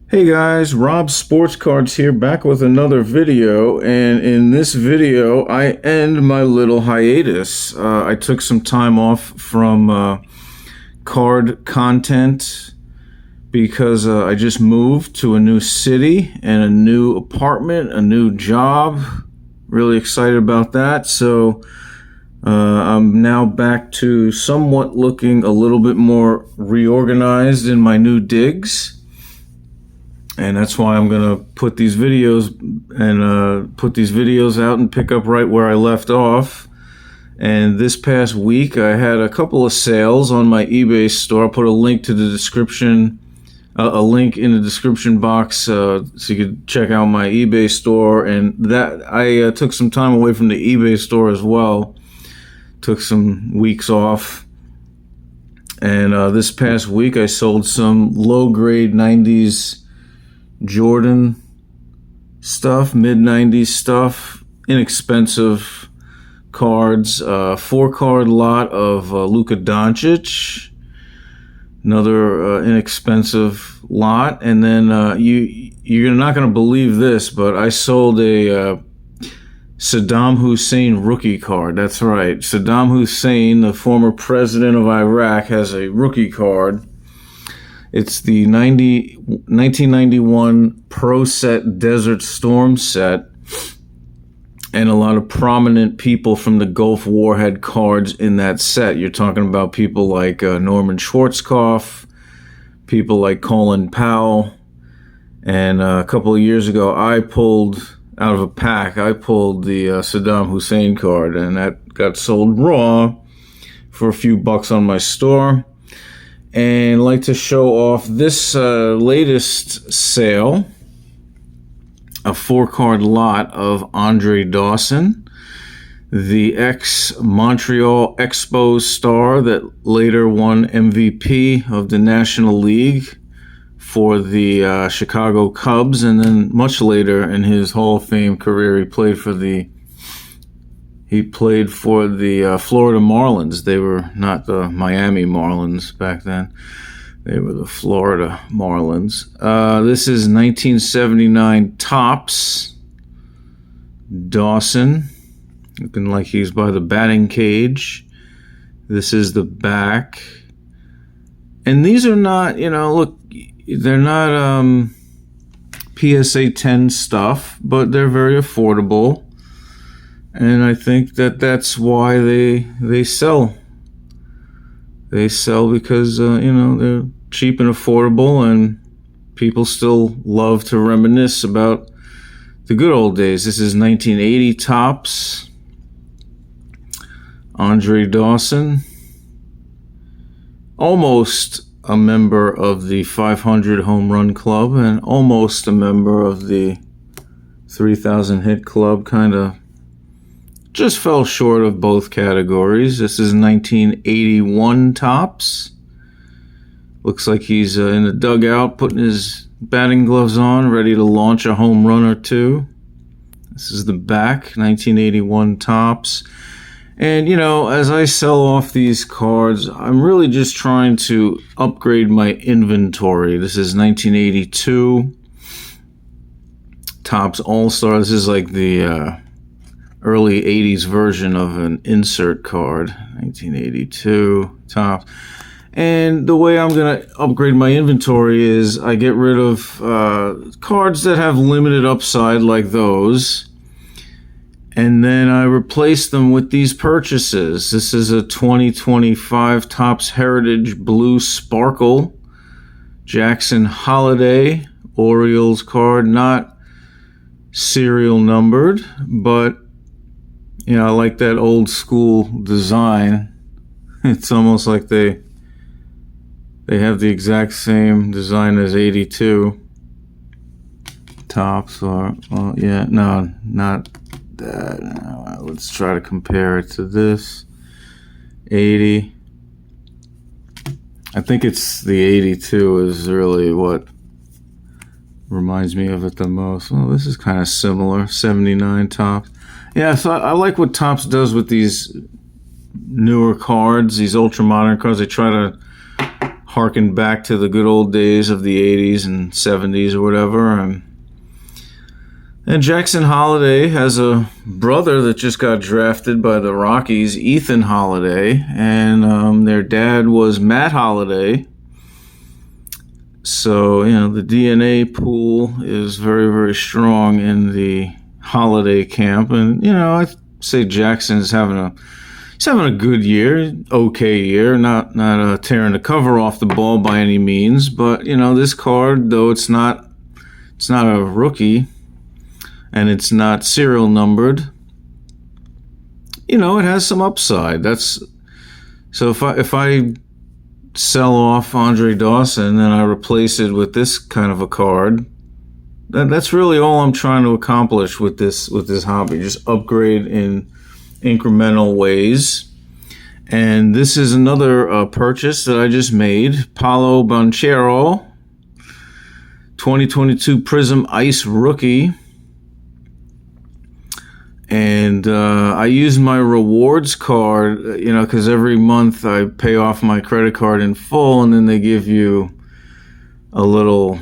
Hey guys, Rob Sports Cards here, back with another video, and in this video I end my little hiatus. I took some time off from card content because I just moved to a new city and a new apartment, a new job. Really excited about that. So I'm now back to somewhat looking a little bit more reorganized in my new digs. And that's why I'm gonna put these videos out and pick up right where I left off. And this past week, I had a couple of sales on my eBay store. I'll put a link to the description, a link in the description box, so you could check out my eBay store. And that I took some time away from the eBay store as well. Took some weeks off. And this past week, I sold some low-grade 90s. Jordan stuff, mid-90s stuff, inexpensive cards, 4-card lot of Luka Doncic, another inexpensive lot, and then you're not going to believe this, but I sold a Saddam Hussein rookie card. That's right, Saddam Hussein, the former president of Iraq, has a rookie card. It's the 1991 Pro Set Desert Storm set, and a lot of prominent people from the Gulf War had cards in that set. You're talking about people like Norman Schwarzkopf, people like Colin Powell, and a couple of years ago I pulled, out of a pack, I pulled the Saddam Hussein card, and that got sold raw for a few bucks on my store. And I'd like to show off this latest sale, a 4-card lot of Andre Dawson, the ex-Montreal Expos star that later won MVP of the National League for the Chicago Cubs, and then much later in his Hall of Fame career, he played for the Florida Marlins. They were not the Miami Marlins back then. They were the Florida Marlins. This is 1979 Topps Dawson, looking like he's by the batting cage. This is the back. And these are not, look, they're not PSA 10 stuff, but they're very affordable. And I think that's why they sell. They sell because, they're cheap and affordable, and people still love to reminisce about the good old days. This is 1980 Topps Andre Dawson. Almost a member of the 500 Home Run Club and almost a member of the 3,000 Hit Club, kind of. Just fell short of both categories. This is 1981 Topps. Looks like he's in the dugout, putting his batting gloves on, ready to launch a home run or two. This is the back, 1981 Topps. And, as I sell off these cards, I'm really just trying to upgrade my inventory. This is 1982 Topps All-Star. This is like the early 80s version of an insert card, 1982 Topps. And the way I'm going to upgrade my inventory is I get rid of cards that have limited upside like those, and then I replace them with these purchases. This is a 2025 Topps Heritage Blue Sparkle Jackson Holliday Orioles card, not serial numbered, but I like that old school design. It's almost like they have the exact same design as 82 Topps, or, well, yeah, no, not that. Let's try to compare it to this. 80. I think it's the 82 is really what reminds me of it the most. Well, this is kind of similar. 79 Topps. Yeah, so I like what Topps does with these newer cards, these ultra modern cards. They try to harken back to the good old days of the 80s and 70s or whatever. And Jackson Holliday has a brother that just got drafted by the Rockies, Ethan Holliday, and their dad was Matt Holliday. So, the DNA pool is very, very strong in the Holliday camp. And, I say Jackson's having a good year, okay year, not tearing the cover off the ball by any means. But, this card, though it's not a rookie, and it's not serial numbered, it has some upside. So if I sell off Andre Dawson and I replace it with this kind of a card, that's really all I'm trying to accomplish with this hobby. Just upgrade in incremental ways. And this is another purchase that I just made. Paolo Banchero, 2022 Prizm Ice Rookie. And I use my rewards card, because every month I pay off my credit card in full, and then they give you a little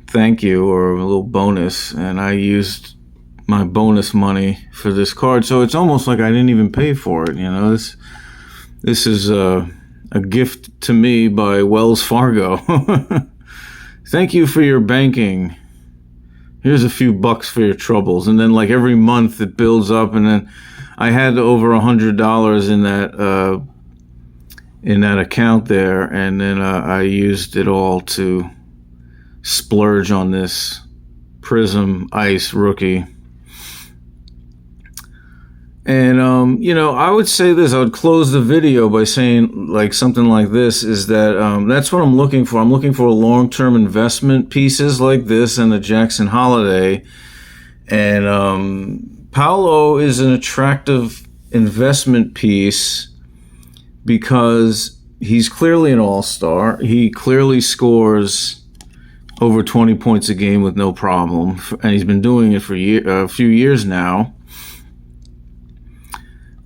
thank you or a little bonus. And I used my bonus money for this card, so it's almost like I didn't even pay for it. This is a gift to me by Wells Fargo. Thank you for your banking. Here's a few bucks for your troubles. And then every month it builds up, and then I had over $100 in that account there, and then I used it all to splurge on this Prizm Ice Rookie. And I would say this. I would close the video by saying something like this, is that that's what I'm looking for. I'm looking for long-term investment pieces like this and the Jackson Holliday. And Paolo is an attractive investment piece because he's clearly an all-star. He clearly scores over 20 points a game with no problem, and he's been doing it for a few years now.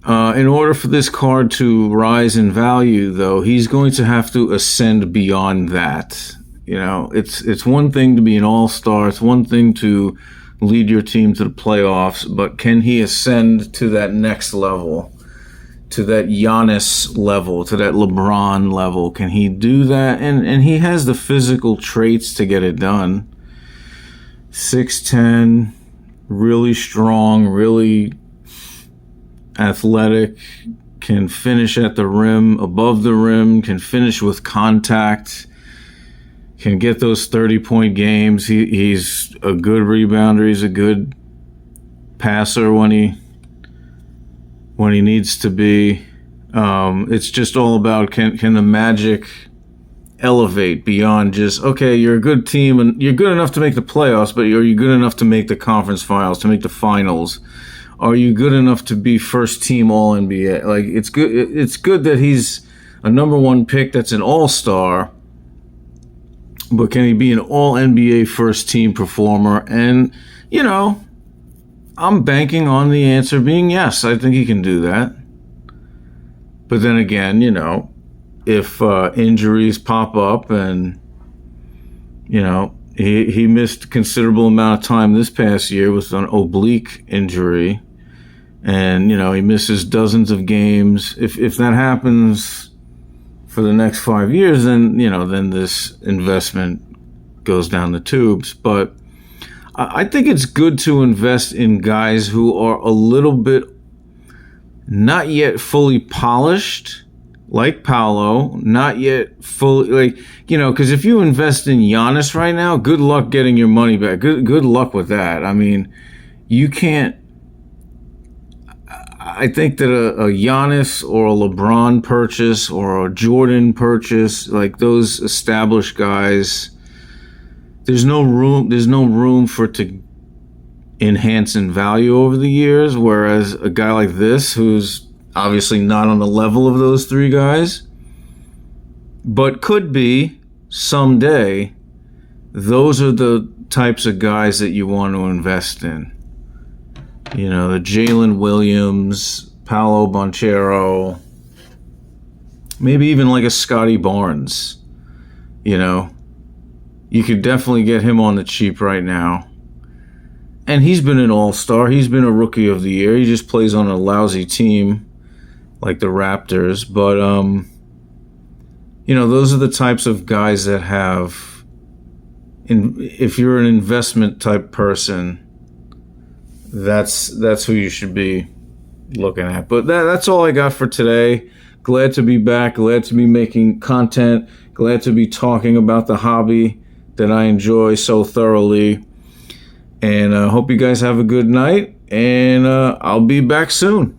In order for this card to rise in value, though, he's going to have to ascend beyond that. It's one thing to be an all-star. It's one thing to lead your team to the playoffs. But can he ascend to that next level, to that Giannis level, to that LeBron level? Can he do that? And he has the physical traits to get it done. 6'10", really strong, really athletic, can finish at the rim, above the rim, can finish with contact, can get those 30-point games. He's a good rebounder. He's a good passer when he needs to be. It's just all about can the Magic elevate beyond just, okay, you're a good team and you're good enough to make the playoffs, but are you good enough to make the conference finals, to make the finals? Are you good enough to be first team All NBA? It's good that he's a number one pick that's an all-star, but can he be an All NBA first team performer? And, I'm banking on the answer being yes. I think he can do that. But then again, if injuries pop up and, he missed a considerable amount of time this past year with an oblique injury, and, he misses dozens of games. If that happens for the next 5 years, then, then this investment goes down the tubes. But I think it's good to invest in guys who are a little bit not yet fully polished, like Paolo, not yet fully, because if you invest in Giannis right now, good luck getting your money back. Good luck with that. I mean, you can't. I think that a Giannis or a LeBron purchase or a Jordan purchase, like those established guys, there's no room for it to enhance in value over the years. Whereas a guy like this, who's obviously not on the level of those three guys, but could be someday, those are the types of guys that you want to invest in. The Jalen Williams, Paolo Banchero, maybe even like a Scotty Barnes. you know, you could definitely get him on the cheap right now. And he's been an all-star. He's been a rookie of the year. He just plays on a lousy team like the Raptors. But, you know, those are the types of guys that have, if you're an investment type person, that's who you should be looking at. But that's all I got for today. Glad to be back. Glad to be making content. Glad to be talking about the hobby that I enjoy so thoroughly. And I hope you guys have a good night. And I'll be back soon.